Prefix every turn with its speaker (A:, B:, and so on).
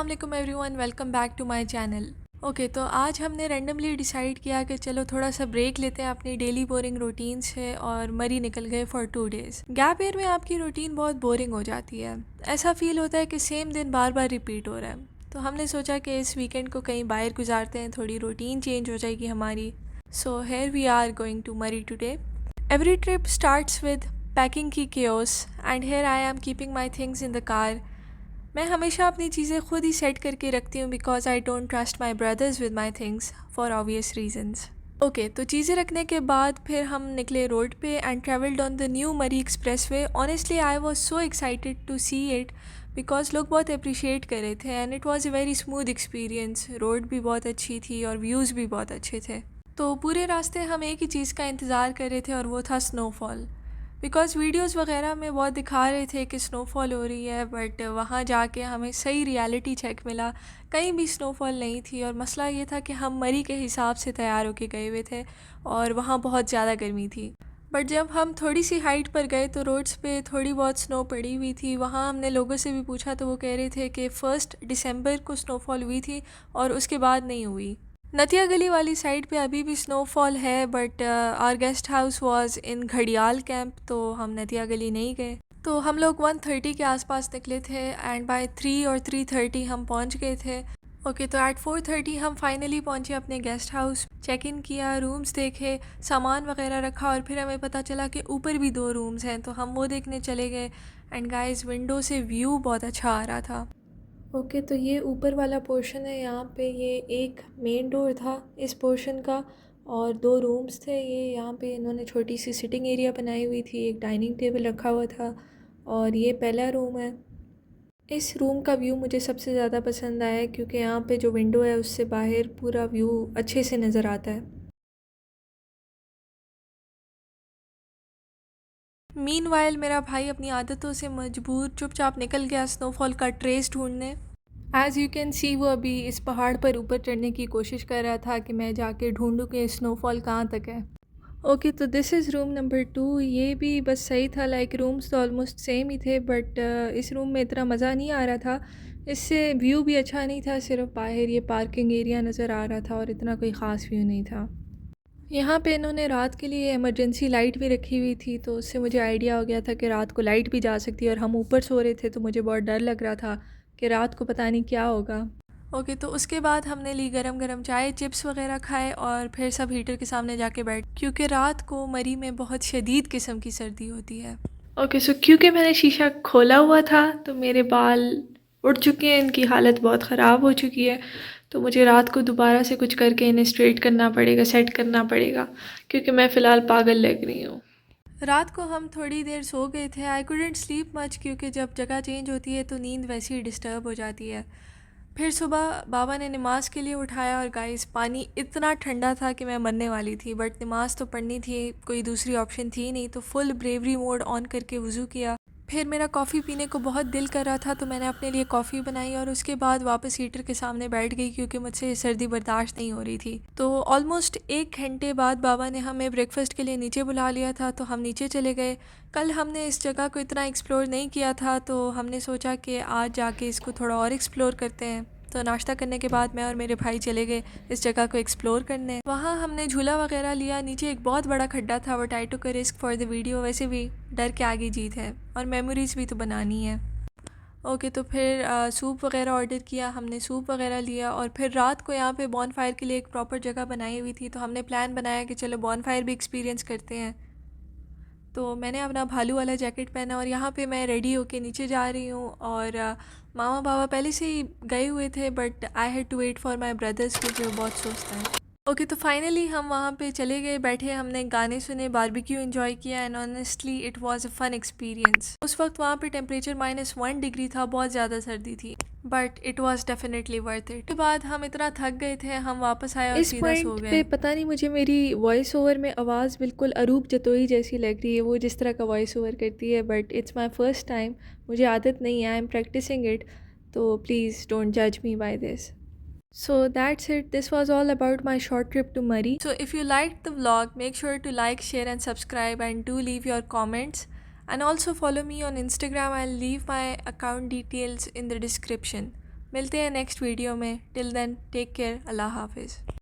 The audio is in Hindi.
A: वालेकुम everyone, welcome back to my channel. Okay, तो आज हमने रैंडमली डिसाइड किया कि चलो थोड़ा सा ब्रेक लेते हैं अपनी डेली बोरिंग रूटीन से और मरी निकल गए फॉर 2 डेज़। गैप ईयर में आपकी रूटीन बहुत बोरिंग हो जाती है। ऐसा फील होता है कि सेम दिन बार बार रिपीट हो रहा है। तो हमने सोचा कि इस वीकेंड को कहीं बाहर गुजारते हैं, थोड़ी रूटीन चेंज हो जाएगी हमारी। So here we are going to Murree today. Every trip starts with packing की chaos and here I am keeping my things in the car. मैं हमेशा अपनी चीज़ें खुद ही सेट करके रखती हूँ because I don't trust my brothers with my things for obvious reasons. Okay, तो चीज़ें रखने के बाद फिर हम निकले रोड पे and travelled on the new Murree expressway. Honestly I was so excited to see it because लोग बहुत अप्रिशिएट कर रहे थे and it was a very smooth experience. Road भी बहुत अच्छी थी और व्यूज़ भी बहुत अच्छे थे। तो पूरे रास्ते हम एक ही चीज़ का इंतज़ार कर रहे थे और वो था स्नोफॉल। बिकॉज़ वीडियोस वगैरह में बहुत दिखा रहे थे कि स्नोफॉल हो रही है, बट वहाँ जाके हमें सही रियलिटी चेक मिला। कहीं भी स्नोफॉल नहीं थी और मसला ये था कि हम मरी के हिसाब से तैयार होके गए हुए थे और वहाँ बहुत ज़्यादा गर्मी थी। बट जब हम थोड़ी सी हाइट पर गए तो रोड्स पे थोड़ी बहुत स्नो पड़ी हुई थी। वहाँ हमने लोगों से भी पूछा तो वो कह रहे थे कि 1 दिसंबर को स्नोफॉल हुई थी और उसके बाद नहीं हुई। नतिया गली वाली साइड पे अभी भी स्नोफॉल है, but our guest house was in Ghadiyal camp, तो हम नतिया गली नहीं गए। तो हम लोग 1:30 के आसपास निकले थे एंड बाय 3 और 3:30 हम पहुंच गए थे। ओके, तो एट 4:30 हम फाइनली पहुंचे अपने गेस्ट हाउस। चेक इन किया, रूम्स देखे, सामान वगैरह रखा और फिर हमें पता चला कि ऊपर भी 2 रूम्स हैं, तो हम वो देखने चले गए। एंड गाइस, विंडो से व्यू बहुत अच्छा आ रहा था। ओके, तो ये ऊपर वाला पोर्शन है। यहाँ पे ये एक मेन डोर था इस पोर्शन का और 2 रूम्स थे। ये यहाँ पे इन्होंने छोटी सी सिटिंग एरिया बनाई हुई थी, एक डाइनिंग टेबल रखा हुआ था और ये पहला रूम है। इस रूम का व्यू मुझे सबसे ज़्यादा पसंद आया क्योंकि यहाँ पे जो विंडो है उससे बाहर पूरा व्यू अच्छे से नज़र आता है। मीनवाइल मेरा भाई अपनी आदतों से मजबूर चुपचाप निकल गया स्नोफॉल का ट्रेस ढूंढने। एज़ यू कैन सी वो अभी इस पहाड़ पर ऊपर चढ़ने की कोशिश कर रहा था कि मैं जाके ढूंढूं कि स्नोफॉल कहाँ तक है। ओके, तो दिस इज़ रूम नंबर 2। ये भी बस सही था, लाइक रूम्स तो ऑलमोस्ट सेम ही थे, बट इस रूम में इतना मज़ा नहीं आ रहा था। इससे व्यू भी अच्छा नहीं था, सिर्फ बाहर ये पार्किंग एरिया नज़र आ रहा था और इतना कोई ख़ास व्यू नहीं था। यहाँ पे इन्होंने रात के लिए इमरजेंसी लाइट भी रखी हुई थी, तो उससे मुझे आइडिया हो गया था कि रात को लाइट भी जा सकती है और हम ऊपर सो रहे थे तो मुझे बहुत डर लग रहा था कि रात को पता नहीं क्या होगा। ओके, तो उसके बाद हमने ली गरम गरम चाय, चिप्स वगैरह खाए और फिर सब हीटर के सामने जाके बैठ, क्योंकि रात को मरी में बहुत शदीद किस्म की सर्दी होती है। ओके, सो क्योंकि मैंने शीशा खोला हुआ था तो मेरे बाल उड़ चुके हैं, इनकी हालत बहुत ख़राब हो चुकी है। तो मुझे रात को दोबारा से कुछ करके इन्हें स्ट्रेट करना पड़ेगा, सेट करना पड़ेगा, क्योंकि मैं फ़िलहाल पागल लग रही हूँ। रात को हम थोड़ी देर सो गए थे। आई कुडेंट स्लीप मच क्योंकि जब जगह चेंज होती है तो नींद वैसे ही डिस्टर्ब हो जाती है। फिर सुबह बाबा ने नमाज़ के लिए उठाया और गाइस, पानी इतना ठंडा था कि मैं मरने वाली थी, बट नमाज़ तो पढ़नी थी, कोई दूसरी ऑप्शन थी नहीं। तो फुल ब्रेवरी मोड ऑन करके वज़ू किया। फिर मेरा कॉफ़ी पीने को बहुत दिल कर रहा था तो मैंने अपने लिए कॉफ़ी बनाई और उसके बाद वापस हीटर के सामने बैठ गई क्योंकि मुझसे सर्दी बर्दाश्त नहीं हो रही थी। तो ऑलमोस्ट 1 घंटे बाद बाबा ने हमें ब्रेकफास्ट के लिए नीचे बुला लिया था, तो हम नीचे चले गए। कल हमने इस जगह को इतना एक्सप्लोर नहीं किया था तो हमने सोचा कि आज जाके इसको थोड़ा और एक्सप्लोर करते हैं। तो नाश्ता करने के बाद मैं और मेरे भाई चले गए इस जगह को एक्सप्लोर करने। वहाँ हमने झूला वगैरह लिया। नीचे एक बहुत बड़ा खड्डा था, but I took a risk for the video. वैसे भी डर के आगे जीत है और मेमोरीज़ भी तो बनानी है। ओके, तो फिर सूप वगैरह ऑर्डर किया, हमने सूप वगैरह लिया और फिर रात को यहाँ पे बॉनफायर के लिए एक प्रॉपर जगह बनाई हुई थी, तो हमने प्लान बनाया कि चलो बॉनफायर भी एक्सपीरियंस करते हैं। तो मैंने अपना भालू वाला जैकेट पहना और यहाँ पे मैं रेडी होके नीचे जा रही हूँ और मामा बाबा पहले से ही गए हुए थे, but I had to wait for my brothers क्योंकि वो बहुत सुस्त हैं। ओके, तो फाइनली हम वहाँ पे चले गए, बैठे, हमने गाने सुने, बारबेक्यू एंजॉय किया and honestly it was a fun experience. उस वक्त वहाँ पे टेम्परेचर -1 डिग्री था, बहुत ज़्यादा सर्दी थी, but it was definitely worth it. उसके बाद हम इतना थक गए थे, हम वापस आए और सीधा सो गए। इस पॉइंट पे पता नहीं मुझे मेरी वॉइस ओवर में आवाज़ बिल्कुल अरूप जतोई जैसी लग रही है, वो जिस तरह का वॉइस ओवर करती है, but it's my first time, मुझे आदत नहीं है, आई एम प्रैक्टिसिंग इट, तो प्लीज़ डोंट जज me by this. So that's it. This was all about my short trip to Murray. So if you liked the vlog, make sure to like, share and subscribe and do leave your comments. And also follow me on Instagram. I'll leave my account details in the description. मिलते हैं नेक्स्ट वीडियो में। टिल देन टेक केयर, अल्लाह हाफिज़।